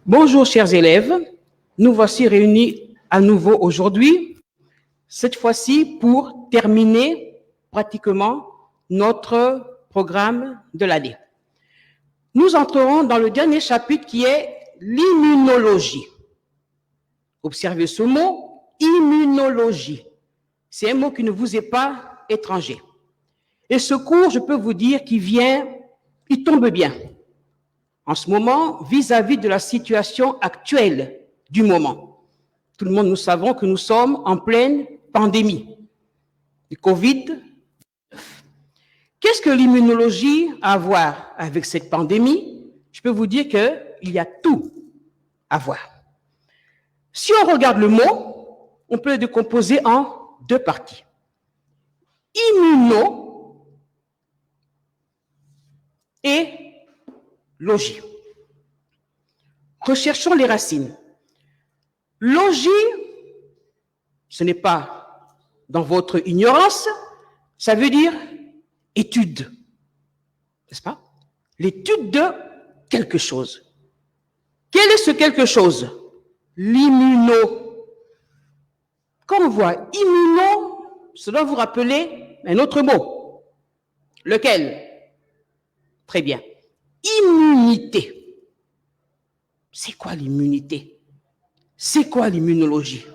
Bonjour chers élèves, nous voici réunis à nouveau aujourd'hui, cette fois-ci pour terminer pratiquement notre programme de l'année. Nous entrerons dans le dernier chapitre qui est l'immunologie. Observez ce mot, immunologie. C'est un mot qui ne vous est pas étranger. Et ce cours, je peux vous dire il tombe bien. En ce moment, vis-à-vis de la situation actuelle du moment. Tout le monde, nous savons que nous sommes en pleine pandémie du Covid-19. Qu'est-ce que l'immunologie a à voir avec cette pandémie? Je peux vous dire qu'il y a tout à voir. Si on regarde le mot, on peut le décomposer en deux parties. Immuno et logie. Recherchons les racines. Logie, ce n'est pas dans votre ignorance, ça veut dire étude, n'est-ce pas? L'étude de quelque chose. Quel est ce quelque chose? L'immuno. Quand on voit immuno, cela doit vous rappeler un autre mot. Lequel? Très bien. Immunité. C'est quoi l'immunité? C'est quoi l'immunologie?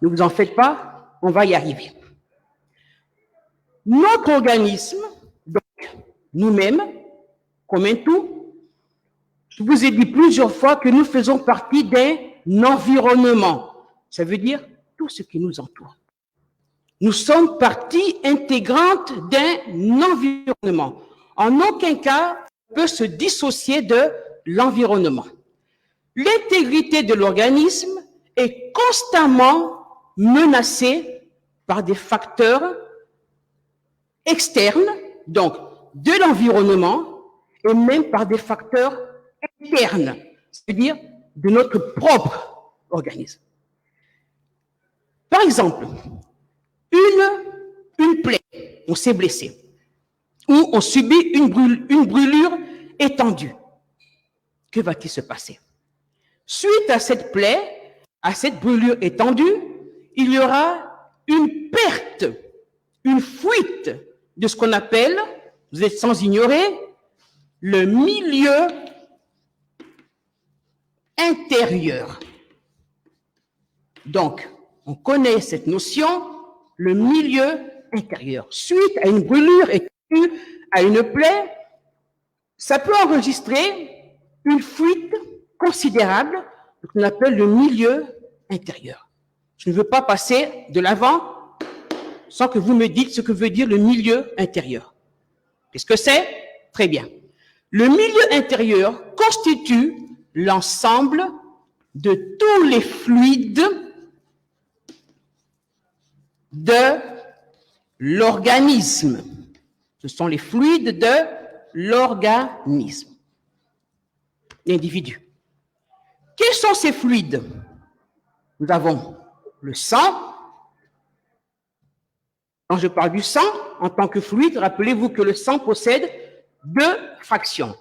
Ne vous en faites pas, on va y arriver. Notre organisme, donc nous-mêmes, comme un tout, je vous ai dit plusieurs fois que nous faisons partie d'un environnement. Ça veut dire tout ce qui nous entoure. Nous sommes partie intégrante d'un environnement. En aucun cas, on peut se dissocier de l'environnement. L'intégrité de l'organisme est constamment menacée par des facteurs externes, donc de l'environnement, et même par des facteurs internes, c'est-à-dire de notre propre organisme. Par exemple, une plaie, on s'est blessé, ou on subit une brûlure étendue. Que va-t-il se passer? Suite à cette plaie, à cette brûlure étendue, il y aura une perte, une fuite de ce qu'on appelle, vous êtes sans ignorer, le milieu intérieur. Donc, on connaît cette notion, le milieu intérieur. Suite à une brûlure étendue, à une plaie, ça peut enregistrer une fuite considérable, ce qu'on appelle le milieu intérieur. Je ne veux pas passer de l'avant sans que vous me dites ce que veut dire le milieu intérieur. Qu'est-ce que c'est? Très bien. Le milieu intérieur constitue l'ensemble de tous les fluides de l'organisme. Ce sont les fluides de l'organisme. L'individu. Quels sont ces fluides? Nous avons le sang. Quand je parle du sang, en tant que fluide, rappelez-vous que le sang possède deux fractions.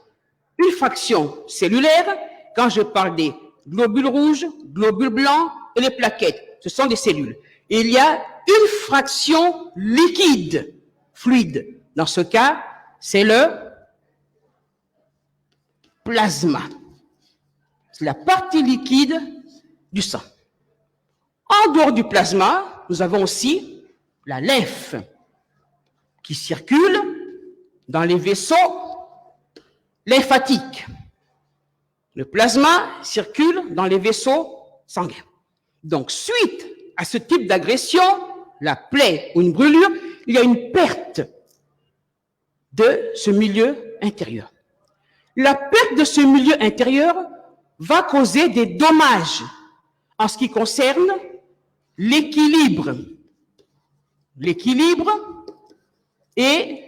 Une fraction cellulaire, quand je parle des globules rouges, globules blancs et les plaquettes, ce sont des cellules. Et il y a une fraction liquide, fluide. Dans ce cas, c'est le plasma. C'est la partie liquide du sang. En dehors du plasma, nous avons aussi la lymphe qui circule dans les vaisseaux lymphatiques. Le plasma circule dans les vaisseaux sanguins. Donc, suite à ce type d'agression, la plaie ou une brûlure, il y a une perte de ce milieu intérieur. La perte de ce milieu intérieur va causer des dommages en ce qui concerne l'équilibre et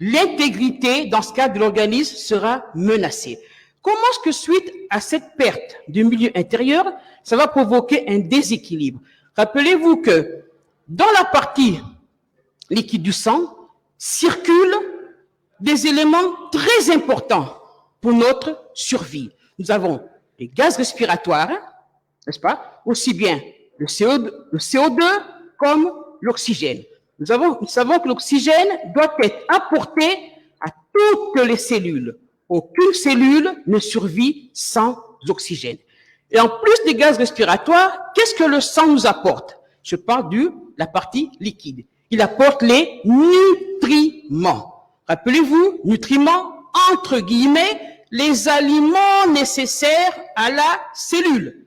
l'intégrité, dans ce cas de l'organisme, sera menacée. Comment est-ce que suite à cette perte du milieu intérieur, ça va provoquer un déséquilibre? Rappelez-vous que dans la partie liquide du sang circulent des éléments très importants pour notre survie. Nous avons les gaz respiratoires, n'est-ce pas? Aussi bien le CO2 comme l'oxygène. Nous savons que l'oxygène doit être apporté à toutes les cellules. Aucune cellule ne survit sans oxygène. Et en plus des gaz respiratoires, qu'est-ce que le sang nous apporte? Je parle de la partie liquide. Il apporte les nutriments. Rappelez-vous, nutriments, entre guillemets, les aliments nécessaires à la cellule.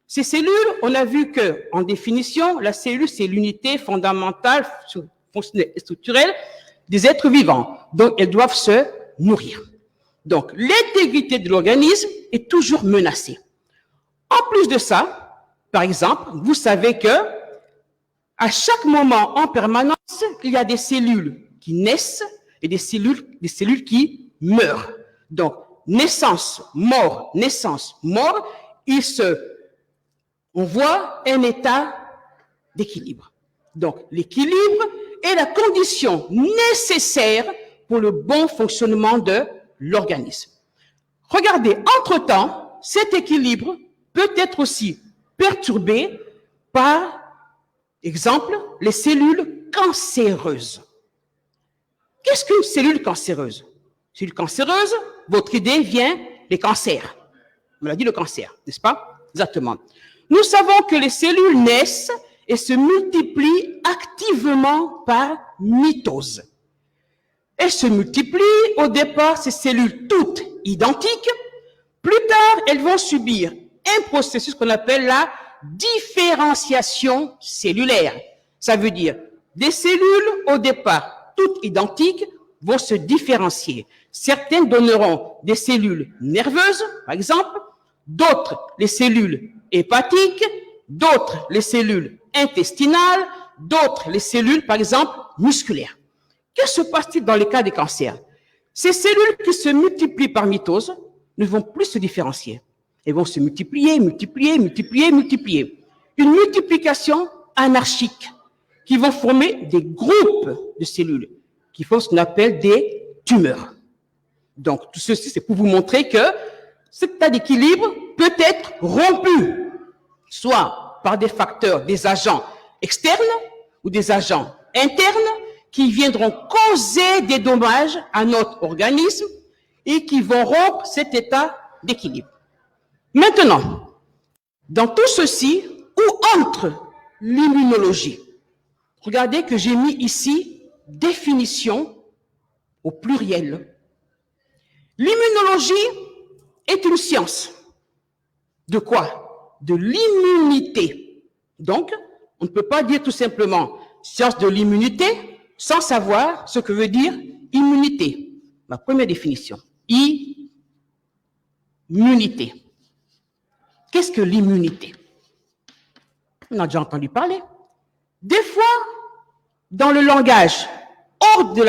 Ces cellules, on a vu que, en définition, la cellule, c'est l'unité fondamentale, fonctionnelle et structurelle des êtres vivants. Donc, elles doivent se nourrir. Donc, l'intégrité de l'organisme est toujours menacée. En plus de ça, par exemple, vous savez que à chaque moment, en permanence, il y a des cellules qui naissent et des cellules qui meurent. Donc, naissance, mort, on voit un état d'équilibre. Donc, l'équilibre est la condition nécessaire pour le bon fonctionnement de l'organisme. Regardez, entre-temps, cet équilibre peut être aussi perturbé par, exemple, les cellules cancéreuses. Qu'est-ce qu'une cellule cancéreuse? Cellule cancéreuse, votre idée vient des cancers. On l'a dit, le cancer, n'est-ce pas? Exactement. Nous savons que les cellules naissent et se multiplient activement par mitose. Elles se multiplient, au départ, ces cellules toutes identiques. Plus tard, elles vont subir un processus qu'on appelle la différenciation cellulaire. Ça veut dire des cellules, au départ, toutes identiques, vont se différencier. Certaines donneront des cellules nerveuses, par exemple, d'autres les cellules hépatiques, d'autres les cellules intestinales, d'autres les cellules, par exemple, musculaires. Que se passe-t-il dans le cas des cancers? Ces cellules qui se multiplient par mitose ne vont plus se différencier. Elles vont se multiplier. Une multiplication anarchique qui vont former des groupes de cellules qui font ce qu'on appelle des tumeurs. Donc, tout ceci, c'est pour vous montrer que cet état d'équilibre peut être rompu, soit par des facteurs, des agents externes ou des agents internes qui viendront causer des dommages à notre organisme et qui vont rompre cet état d'équilibre. Maintenant, dans tout ceci, où entre l'immunologie? Regardez que j'ai mis ici définition au pluriel. L'immunologie est une science. De quoi? De l'immunité. Donc, on ne peut pas dire tout simplement science de l'immunité sans savoir ce que veut dire immunité. Ma première définition. Immunité. Qu'est-ce que l'immunité? On a déjà entendu parler. Des fois, dans le langage hors de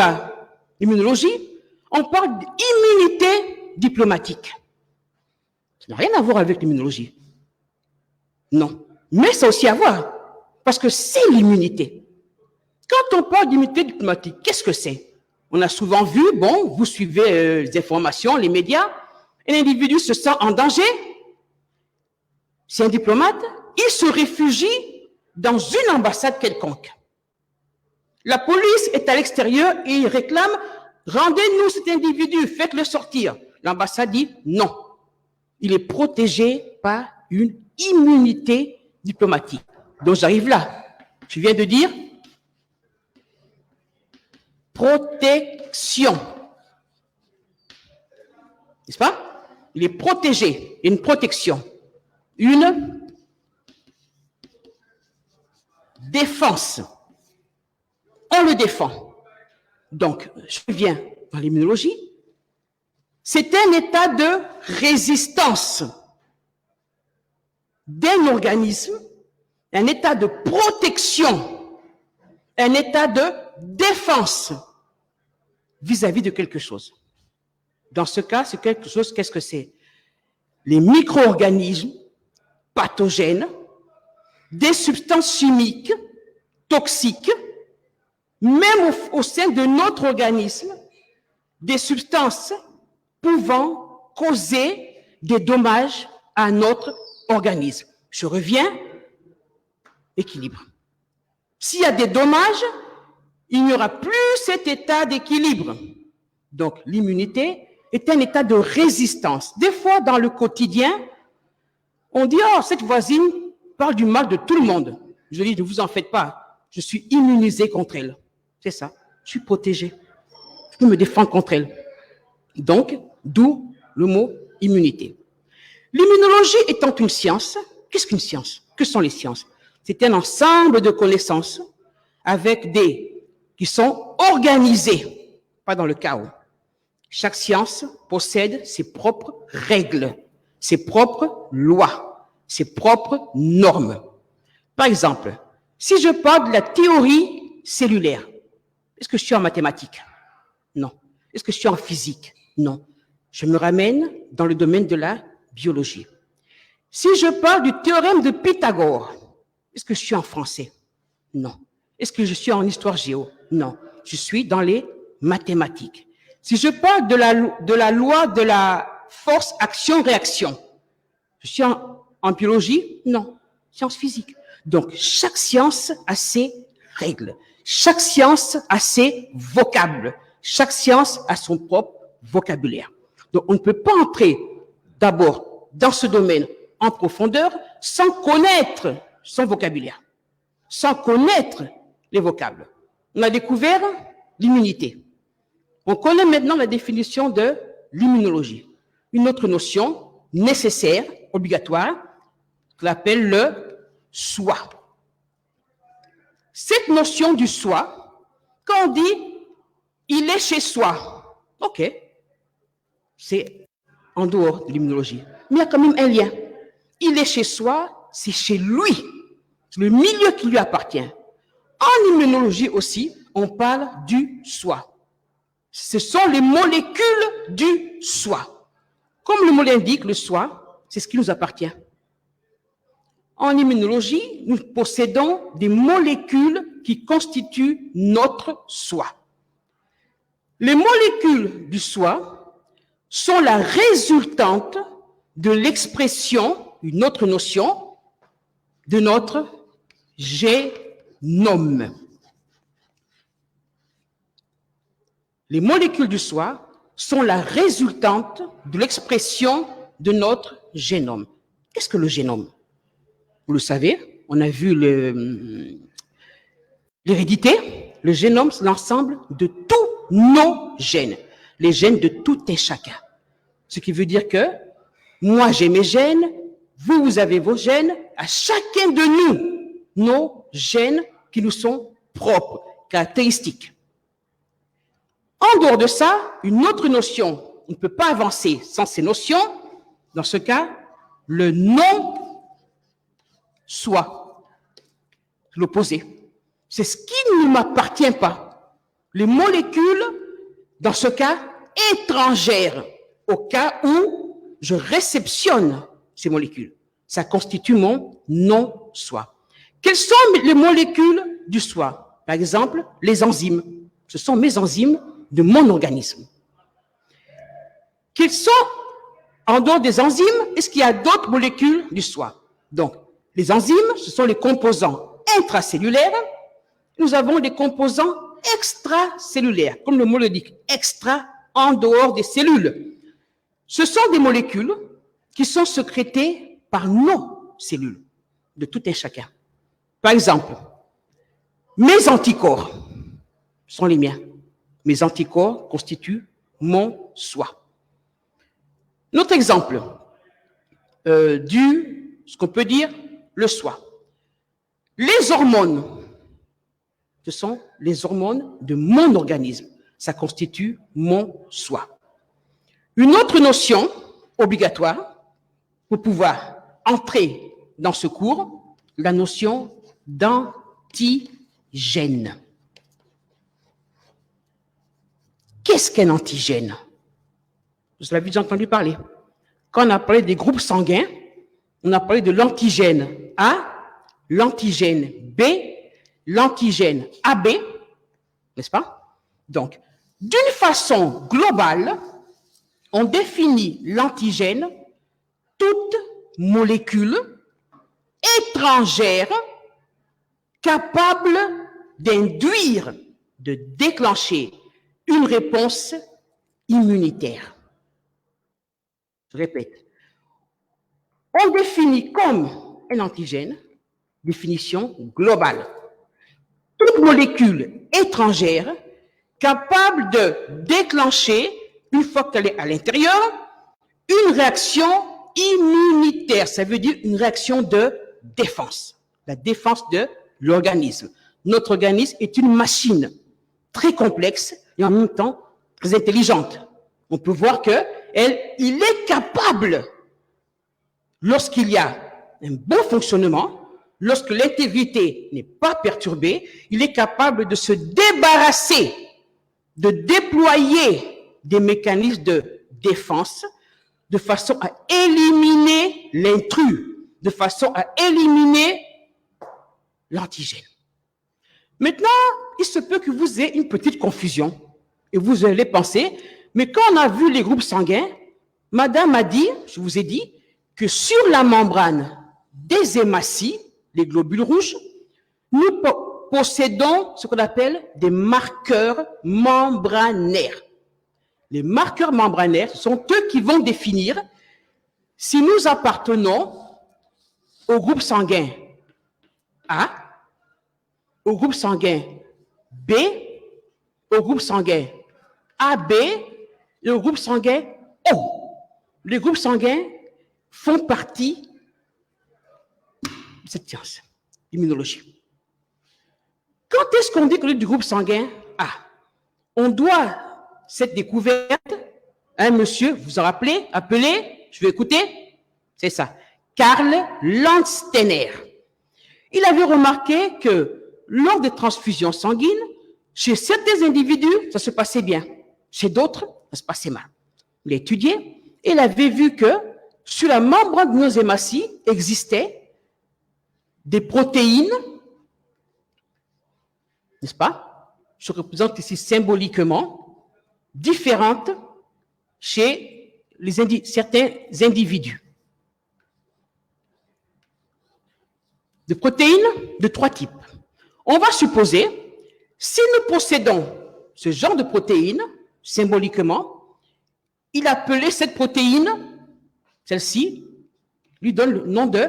l'immunologie, on parle d'immunité diplomatique. Ça n'a rien à voir avec l'immunologie. Non. Mais ça a aussi à voir, parce que c'est l'immunité. Quand on parle d'immunité diplomatique, qu'est-ce que c'est? On a souvent vu, bon, vous suivez les informations, les médias, un individu se sent en danger. C'est un diplomate, il se réfugie dans une ambassade quelconque. La police est à l'extérieur et il réclame « Rendez-nous cet individu, faites-le sortir ». L'ambassade dit « Non ». Il est protégé par une immunité diplomatique. Donc j'arrive là. Je viens de dire protection. N'est-ce pas? Il est protégé. Une protection. Une défense. On le défend. Donc, je reviens dans l'immunologie. C'est un état de résistance d'un organisme, un état de protection, un état de défense vis-à-vis de quelque chose. Dans ce cas, c'est quelque chose, qu'est-ce que c'est? Les micro-organismes pathogènes, des substances chimiques toxiques, même au sein de notre organisme, des substances pouvant causer des dommages à notre organisme. Je reviens, équilibre. S'il y a des dommages, il n'y aura plus cet état d'équilibre. Donc, l'immunité est un état de résistance. Des fois, dans le quotidien, on dit « Oh, cette voisine parle du mal de tout le monde. » Je dis « Ne vous en faites pas, je suis immunisé contre elle. » C'est ça, je suis protégé. Je peux me défendre contre elle. Donc, d'où le mot immunité. L'immunologie étant une science, qu'est-ce qu'une science? Que sont les sciences? C'est un ensemble de connaissances qui sont organisées, pas dans le chaos. Chaque science possède ses propres règles, ses propres lois, ses propres normes. Par exemple, si je parle de la théorie cellulaire, est-ce que je suis en mathématiques? Non. Est-ce que je suis en physique? Non. Je me ramène dans le domaine de la biologie. Si je parle du théorème de Pythagore, est-ce que je suis en français? Non. Est-ce que je suis en histoire géo? Non. Je suis dans les mathématiques. Si je parle de la loi de la force action-réaction, je suis en biologie? Non. Science physique. Donc, chaque science a ses règles. Chaque science a ses vocables. Chaque science a son propre vocabulaire. Donc, on ne peut pas entrer d'abord dans ce domaine en profondeur sans connaître son vocabulaire, sans connaître les vocables. On a découvert l'immunité. On connaît maintenant la définition de l'immunologie. Une autre notion nécessaire, obligatoire, qu'on appelle le soi. Cette notion du soi, quand on dit « il est chez soi », ok, c'est en dehors de l'immunologie. Mais il y a quand même un lien. Il est chez soi, c'est chez lui. C'est le milieu qui lui appartient. En immunologie aussi, on parle du soi. Ce sont les molécules du soi. Comme le mot l'indique, le soi, c'est ce qui nous appartient. En immunologie, nous possédons des molécules qui constituent notre soi. Les molécules du soi sont la résultante de l'expression, une autre notion, de notre génome. Les molécules du soi sont la résultante de l'expression de notre génome. Qu'est-ce que le génome? Vous le savez, on a vu l'hérédité. Le génome, c'est l'ensemble de tous nos gènes, les gènes de tout un chacun. Ce qui veut dire que moi, j'ai mes gènes, vous avez vos gènes, à chacun de nous, nos gènes qui nous sont propres, caractéristiques. En dehors de ça, une autre notion, on ne peut pas avancer sans ces notions, dans ce cas, le non-soi, l'opposé. C'est ce qui ne m'appartient pas. Les molécules, dans ce cas, étrangères, au cas où je réceptionne ces molécules. Ça constitue mon non-soi. Quelles sont les molécules du soi? Par exemple, les enzymes. Ce sont mes enzymes de mon organisme. Quelles sont, en dehors des enzymes, est-ce qu'il y a d'autres molécules du soi? Donc, les enzymes, ce sont les composants intracellulaires. Nous avons des composants extracellulaires, comme le mot le dit, extra, en dehors des cellules. Ce sont des molécules qui sont sécrétées par nos cellules, de tout un chacun. Par exemple, mes anticorps sont les miens. Mes anticorps constituent mon soi. Notre exemple ce qu'on peut dire, le soi. Les hormones, ce sont les hormones de mon organisme. Ça constitue mon soi. Une autre notion obligatoire pour pouvoir entrer dans ce cours, la notion d'antigène. Qu'est-ce qu'un antigène? Vous l'avez déjà entendu parler. Quand on a parlé des groupes sanguins, on a parlé de l'antigène A, l'antigène B, l'antigène AB, n'est-ce pas? Donc, d'une façon globale, on définit l'antigène, toute molécules étrangères capables d'induire, de déclencher une réponse immunitaire. Je répète, on définit comme un antigène, définition globale, toute molécule étrangère capable de déclencher, une fois qu'elle est à l'intérieur, une réaction immunitaire. Ça veut dire une réaction de défense, la défense de l'organisme. Notre organisme est une machine très complexe et en même temps très intelligente. On peut voir qu'il est capable, lorsqu'il y a un bon fonctionnement, lorsque l'intégrité n'est pas perturbée, il est capable de se débarrasser, de déployer des mécanismes de défense de façon à éliminer l'intrus, de façon à éliminer l'antigène. Maintenant, il se peut que vous ayez une petite confusion et vous allez penser, mais quand on a vu les groupes sanguins, madame a dit, je vous ai dit, que sur la membrane des hématies, les globules rouges, nous possédons ce qu'on appelle des marqueurs membranaires. Les marqueurs membranaires sont eux qui vont définir si nous appartenons au groupe sanguin A, au groupe sanguin B, au groupe sanguin AB et au groupe sanguin O. Les groupes sanguins font partie de cette science, l'immunologie. Quand est-ce qu'on dit qu'on est du groupe sanguin A? On doit cette découverte à un monsieur, vous vous en rappelez, appelé, je vais écouter, c'est ça, Karl Landsteiner. Il avait remarqué que lors des transfusions sanguines, chez certains individus, ça se passait bien. Chez d'autres, ça se passait mal. Il a étudié et il avait vu que sur la membrane de nos hématies existaient des protéines, n'est-ce pas? Je représente ici symboliquement, différentes chez certains individus. De protéines de trois types. On va supposer, si nous possédons ce genre de protéines, symboliquement, il appelait cette protéine, celle-ci, lui donne le nom de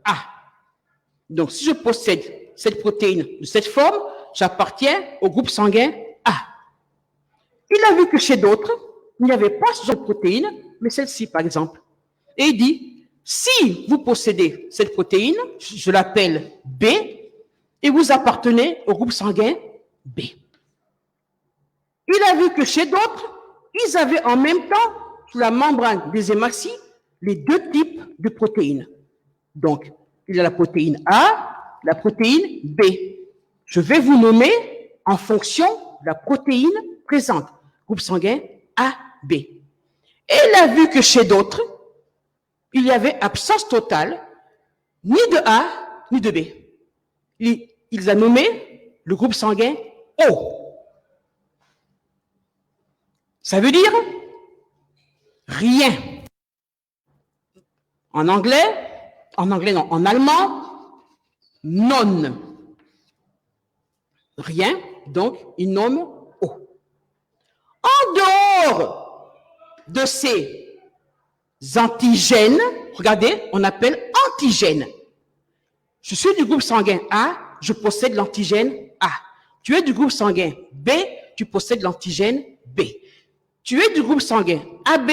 A. Donc, si je possède cette protéine de cette forme, j'appartiens au groupe sanguin A. Il a vu que chez d'autres, il n'y avait pas ce genre de protéine, mais celle-ci, par exemple. Et il dit, si vous possédez cette protéine, je l'appelle B, et vous appartenez au groupe sanguin B. Il a vu que chez d'autres, ils avaient en même temps, sous la membrane des hématies, les deux types de protéines. Donc, il y a la protéine A, la protéine B. Je vais vous nommer en fonction de la protéine présente. Groupe sanguin A, B. Et il a vu que chez d'autres, il y avait absence totale, ni de A, ni de B. Il a nommé le groupe sanguin O. Ça veut dire rien. En anglais non, en allemand, non. Rien, donc il nomme O. En dehors de ces antigènes, regardez, on appelle antigènes. Je suis du groupe sanguin A, je possède l'antigène A. Tu es du groupe sanguin B, tu possèdes l'antigène B. Tu es du groupe sanguin AB,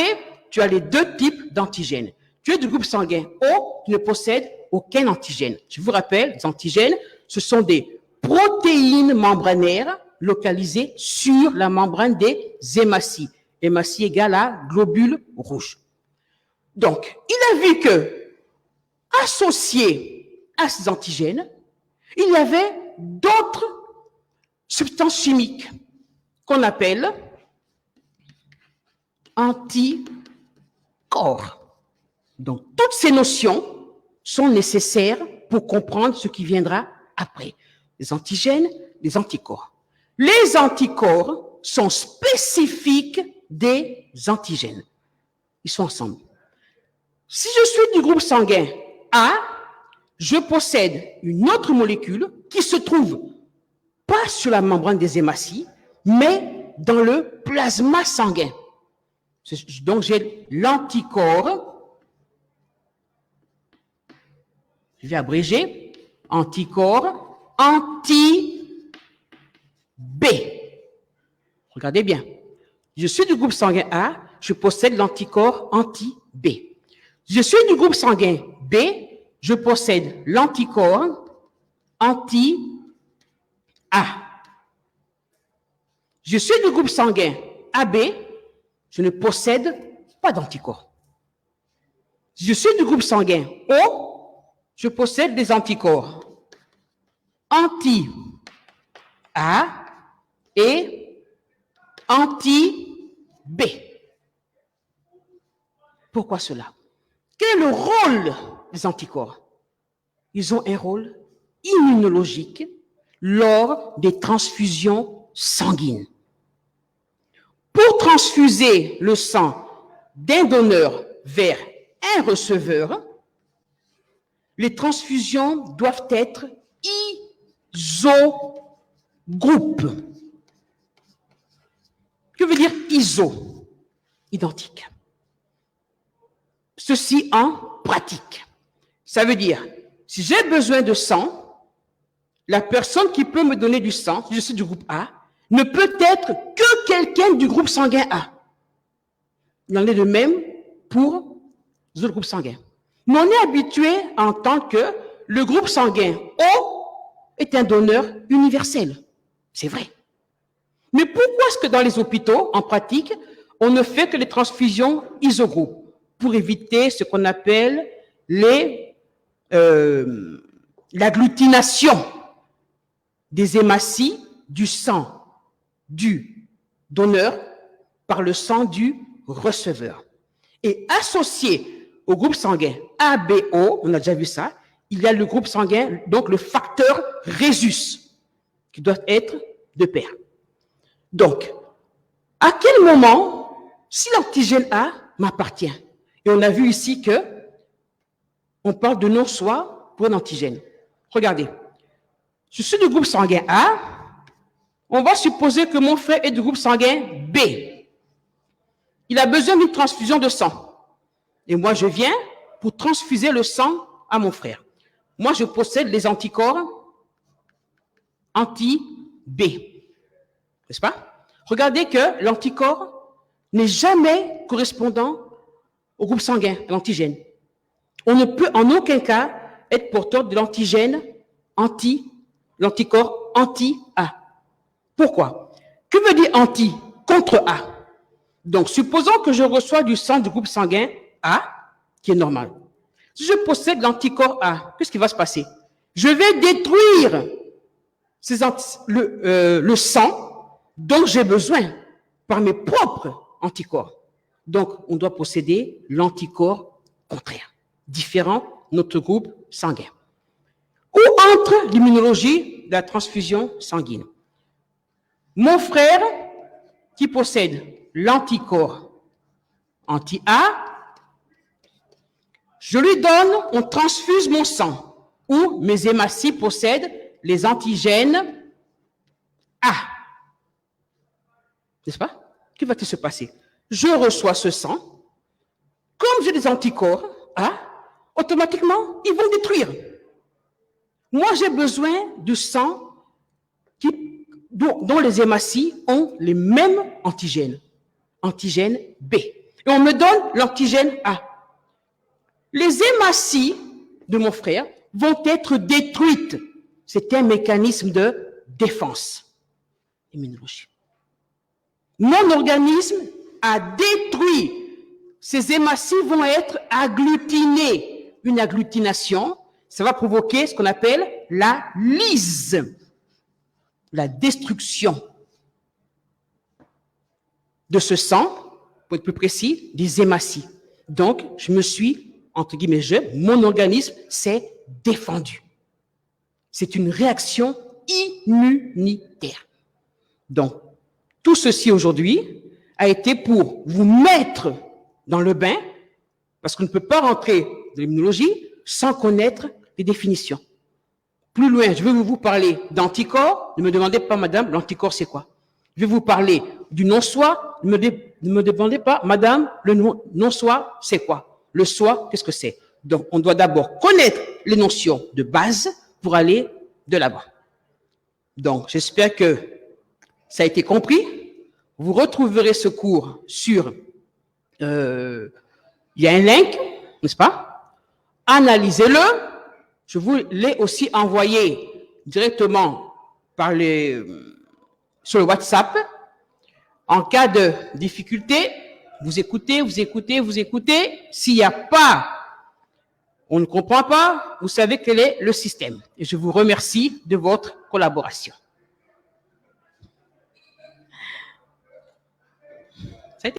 tu as les deux types d'antigènes. Tu es du groupe sanguin O, tu ne possèdes aucun antigène. Je vous rappelle, les antigènes, ce sont des protéines membranaires localisées sur la membrane des hématies. Hématie égale à globule rouge. Donc, il a vu que, associé à ces antigènes, il y avait d'autres substances chimiques qu'on appelle anticorps. Donc, toutes ces notions sont nécessaires pour comprendre ce qui viendra après. Les antigènes, les anticorps. Les anticorps sont spécifiques des antigènes. Ils sont ensemble. Si je suis du groupe sanguin A, je possède une autre molécule qui se trouve pas sur la membrane des hématies, mais dans le plasma sanguin. Donc, j'ai l'anticorps, je vais abréger, anticorps anti-B. Regardez bien. Je suis du groupe sanguin A, je possède l'anticorps anti-B. Je suis du groupe sanguin B, je possède l'anticorps anti-A. Je suis du groupe sanguin AB, je ne possède pas d'anticorps. Je suis du groupe sanguin O, je possède des anticorps anti-A et anti-B. Pourquoi cela? Quel est le rôle des anticorps? Ils ont un rôle immunologique lors des transfusions sanguines. Pour transfuser le sang d'un donneur vers un receveur, les transfusions doivent être isogroupes. Que veut dire iso? Identique. Ceci en pratique. Ça veut dire, si j'ai besoin de sang, la personne qui peut me donner du sang, si je suis du groupe A, ne peut être que quelqu'un du groupe sanguin A. Il en est de même pour les autres groupes sanguins. Mais on est habitué à entendre que le groupe sanguin O est un donneur universel. C'est vrai. Mais pourquoi est-ce que dans les hôpitaux, en pratique, on ne fait que les transfusions isogroupes pour éviter ce qu'on appelle l'agglutination des hématies du sang du donneur par le sang du receveur. Et associé au groupe sanguin ABO, on a déjà vu ça, il y a le groupe sanguin, donc le facteur Rhésus, qui doit être de pair. Donc, à quel moment, si l'antigène A m'appartient, et on a vu ici que on parle de non-soi pour un antigène. Regardez, je suis du groupe sanguin A, on va supposer que mon frère est du groupe sanguin B. Il a besoin d'une transfusion de sang. Et moi, je viens pour transfuser le sang à mon frère. Moi, je possède les anticorps anti-B. N'est-ce pas? Regardez que l'anticorps n'est jamais correspondant au groupe sanguin, à l'antigène. On ne peut en aucun cas être porteur de l'antigène l'anticorps anti-A. Pourquoi? Que veut dire anti? Contre A. Donc, supposons que je reçois du sang du groupe sanguin A, qui est normal. Si je possède l'anticorps A, qu'est-ce qui va se passer? Je vais détruire le sang dont j'ai besoin par mes propres anticorps. Donc, on doit posséder l'anticorps contraire, différent de notre groupe sanguin. Où entre l'immunologie de la transfusion sanguine? Mon frère, qui possède l'anticorps anti-A, je lui donne, on transfuse mon sang, où mes hématies possèdent les antigènes A. N'est-ce pas? Que va-t-il se passer? Je reçois ce sang, comme j'ai des anticorps A, automatiquement, ils vont détruire. Moi, j'ai besoin du sang dont les hématies ont les mêmes antigènes, antigène B. Et on me donne l'antigène A. Les hématies de mon frère vont être détruites. C'est un mécanisme de défense immunologique. Mon organisme a détruit. Ces hématies vont être agglutinées. Une agglutination, ça va provoquer ce qu'on appelle la lyse, la destruction de ce sang, pour être plus précis, des hématies. Donc, je me suis, entre guillemets, mon organisme s'est défendu. C'est une réaction immunitaire. Donc, tout ceci aujourd'hui a été pour vous mettre dans le bain, Parce qu'on ne peut pas rentrer dans l'immunologie sans connaître les définitions. Plus loin, je vais vous parler d'anticorps. Ne me demandez pas, madame, l'anticorps, c'est quoi? Je vais vous parler du non-soi. Ne me demandez pas, madame, le non-soi, c'est quoi? Le soi, qu'est-ce que c'est? Donc, on doit d'abord connaître les notions de base pour aller de là-bas. Donc, j'espère que ça a été compris. Vous retrouverez ce cours sur... il y a un link, n'est-ce pas? Analysez-le. Je vous l'ai aussi envoyé directement par sur le WhatsApp. En cas de difficulté, vous écoutez. S'il n'y a pas, on ne comprend pas, vous savez quel est le système. Et je vous remercie de votre collaboration.